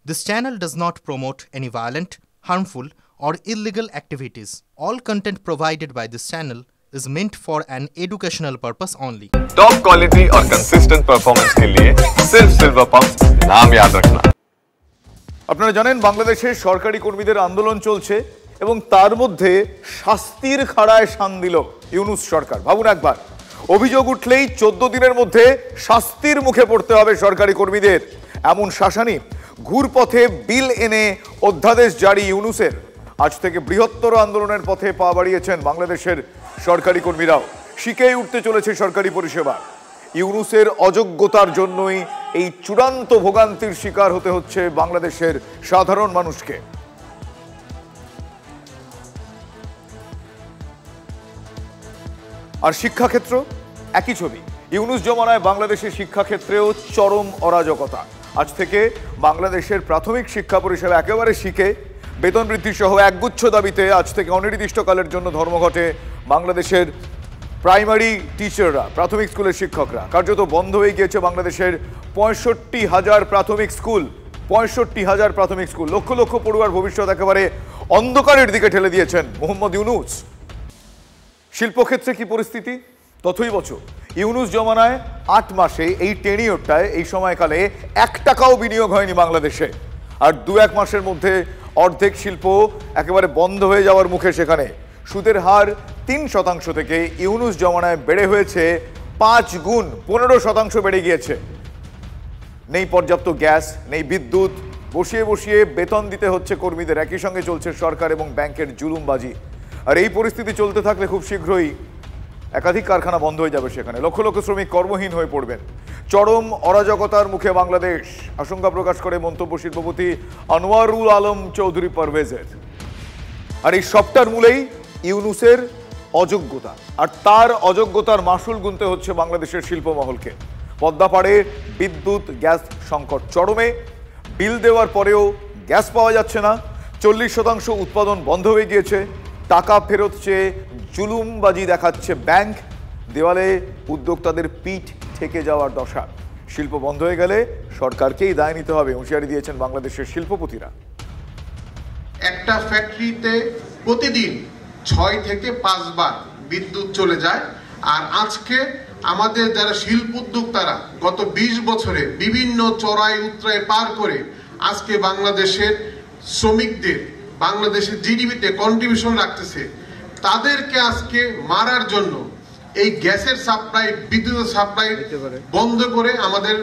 This channel does not promote any violent, harmful, or illegal activities. All content provided by this channel is meant for an educational purpose only. Top quality और consistent performance के लिए सिर्फ silver pumps नाम याद रखना। আপনারা জানেন বাংলাদেশে সরকারি কর্মীদের আন্দোলন চলছে এবং তার মধ্যে শাস্তির খাড়ায় শান দিল ইউনূস সরকার। ভাবুন একবার, অভিযোগ উঠলেই 14 দিনের মধ্যে শাস্তির মুখে পড়তে হবে সরকারি কর্মীদের, এমন শাসানি ঘুরপথে বিল এনে অধ্যাদেশ জারি ইউনূসের। আজ থেকে বৃহত্তর আন্দোলনের পথে পা বাড়িয়েছেন বাংলাদেশের সরকারি কর্মীরাও। শিখেই উঠতে চলেছে সরকারি পরিষেবা। ইউনূসের অযোগ্যতার জন্যই এই চূড়ান্ত ভোগান্তির শিকার হতে হচ্ছে বাংলাদেশের সাধারণ মানুষকে। আর শিক্ষাক্ষেত্র একই ছবি। ইউনূস জমানায় বাংলাদেশের শিক্ষাক্ষেত্রেও চরম অরাজকতা। আজ থেকে বাংলাদেশের প্রাথমিক শিক্ষা পরিষেবা একেবারে শিখে বেতন বৃদ্ধি সহ একগুচ্ছ দাবিতে আজ থেকে অনির্দিষ্টকালের জন্য ধর্মঘটে বাংলাদেশের প্রাইমারি টিচাররা, প্রাথমিক স্কুলের শিক্ষকরা। কার্যত বন্ধ হয়ে গিয়েছে বাংলাদেশের 65,000 প্রাথমিক স্কুল। 65,000 প্রাথমিক স্কুল, লক্ষ লক্ষ পড়ুয়ার ভবিষ্যৎ একেবারে অন্ধকারের দিকে ঠেলে দিয়েছেন মোহাম্মদ ইউনূস। শিল্পক্ষেত্রে কি পরিস্থিতি? তথৈবচ ইউনূস জমানায় 8 মাসে এই টেনিওরটায়, এই সময়কালে 1 টাকাও বিনিয়োগ হয়নি বাংলাদেশে। আর 2-1 মাসের মধ্যে অর্ধেক শিল্প একেবারে বন্ধ হয়ে যাওয়ার মুখে। সেখানে সুদের হার 3% থেকে ইউনূস জমানায় বেড়ে হয়েছে 5 গুণ, 15% বেড়ে গিয়েছে। নেই পর্যাপ্ত গ্যাস, নেই বিদ্যুৎ, বসিয়ে বসিয়ে বেতন দিতে হচ্ছে কর্মীদের। একই সঙ্গে চলছে সরকার এবং ব্যাংকের জুলুমবাজি। আর এই পরিস্থিতি চলতে থাকলে খুব শীঘ্রই একাধিক কারখানা বন্ধ হয়ে যাবে। সেখানে লক্ষ লক্ষ শ্রমিক কর্মহীন হয়ে পড়বেন। চরম অরাজকতার মুখে বাংলাদেশ, আশঙ্কা প্রকাশ করে মন্তব্য শিল্পপতি আনোয়ারুল আলম চৌধুরী পারভেজের। আর এই সবটার মূলেই ইউনূসের অযোগ্যতা, আর তার অযোগ্যতার মাসুল গুনতে হচ্ছে বাংলাদেশের শিল্পমহলকে। পদ্মাপাড়ে বিদ্যুৎ গ্যাস সংকট চরমে। বিল দেওয়ার পরেও গ্যাস পাওয়া যাচ্ছে না। 40% উৎপাদন বন্ধ হয়ে গিয়েছে। টাকা ফেরত চেয়ে জুলুমবাজি দেখাচ্ছে ব্যাংক। দেওয়ালে উদ্যোক্তাদের পিঠ ঠেকে যাওয়ার দশা। শিল্প বন্ধ হয়ে গেলে সরকারকেই দায় নিতে হবে, হুঁশিয়ারি দিয়েছেন বাংলাদেশের শিল্পপতিরা। একটা ফ্যাক্টরিতে প্রতিদিন 6 থেকে 5 বার বিদ্যুৎ চলে যায়। আর আজকে আমাদের যারা শিল্প উদ্যোক্তারা গত 20 বছরে বিভিন্ন চড়াই উতরাই পার করে আজকে বাংলাদেশের শ্রমিকদের, বাংলাদেশের জিডিপিতে কন্ট্রিবিউশন রাখতেছে, তাদেরকে আজকে মারার জন্য এই গ্যাসের সাপ্লাই, বিদ্যুতের সাপ্লাই বন্ধ করে আমাদের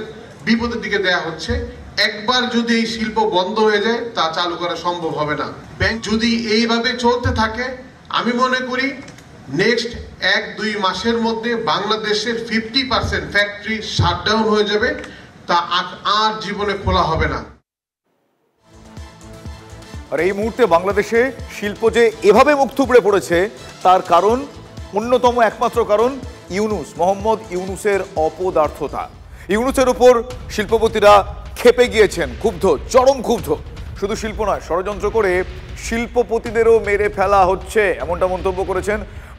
বিপদের দিকে দেয়া হচ্ছে। একবার যদি এই শিল্প বন্ধ হয়ে যায়, তা চালু করা সম্ভব হবে না। ব্যাংক যদি এইভাবে চলতে থাকে, আমি মনে করি নেক্সট 1-2 মাসের মধ্যে বাংলাদেশের 50% ফ্যাক্টরি শাটডাউন হয়ে যাবে। তা আর জীবনে খোলা হবে না। আর এই মুহূর্তে বাংলাদেশে শিল্প যে এভাবে মুখ থুবড়ে পড়েছে, তার কারণ, অন্যতম একমাত্র কারণ ইউনূস, মোহাম্মদ ইউনূসের অপদার্থতা। ইউনূসের উপর শিল্পপতিরা ক্ষেপে গিয়েছেন, ক্ষুব্ধ, চরম ক্ষুব্ধ। শুধু শিল্প নয়, ষড়যন্ত্র করে শিল্পপতিদেরও মেরে ফেলা হচ্ছে, এমনটা মন্তব্য করেছেন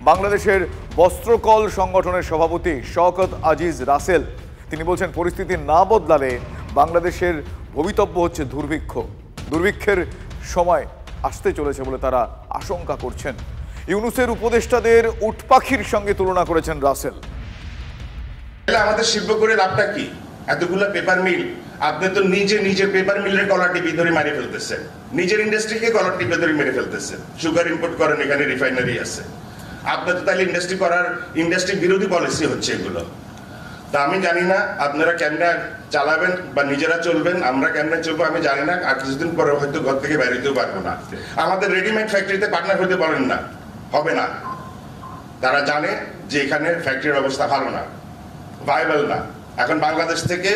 বাংলাদেশের বস্ত্রকল সংগঠনের সভাপতি শওকত আজিজ রাসেল। তিনি বলছেন, পরিস্থিতি না বদলালে বাংলাদেশের ভবিতব্য হচ্ছে দুর্ভিক্ষ। দুর্ভিক্ষের সময় আসতে চলেছে বলে তারা আশঙ্কা করছেন। ইউনূসের উপদেষ্টাদের উটপাখির সঙ্গে তুলনা করেছেন রাসেল। আমাদের শিল্প করে লাভটা কি? এতগুলো পেপার মিল, আপনি তো নিজে পেপার মিলের কলার টিপি ধরে মেরে ফেলতেছেন, নিজের ইন্ডাস্ট্রিকে কলার টিপে ধরে মেরে ফেলতেছেন। সুগার ইম্পোর্ট করেন, এখানে রিফাইনারি আছে। আপনার তো তাহলে ইন্ডাস্ট্রি বিরোধী পলিসি হচ্ছে এগুলো। তা আমি জানি না আপনারা কেমনে চালাবেন বা নিজেরা চলবেন, আমরা কেমনে চলবো আমি জানি না। আর কিছুদিন পরে হয়তো ঘর থেকে বেরোতেও পারবো না। আমাদের রেডিমেড ফ্যাক্টরিতে পার্টনার হতে পারেন না, হবে না। তারা জানে যে এখানে ফ্যাক্টরির অবস্থা ভালো না, ভাইবেল না। এখন বাংলাদেশ থেকে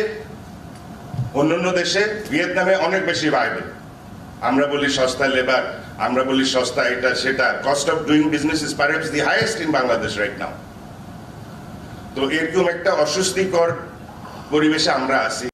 অন্যান্য দেশে, ভিয়েতনামে অনেক বেশি ভাইবেল। আমরা বলি সস্তা লেবার, আমরা বলি সস্তা এটা সেটা। Cost of doing business is perhaps the highest in Bangladesh right now. তো এরকম একটা অস্বস্তিকর পরিবেশে আমরা আছি।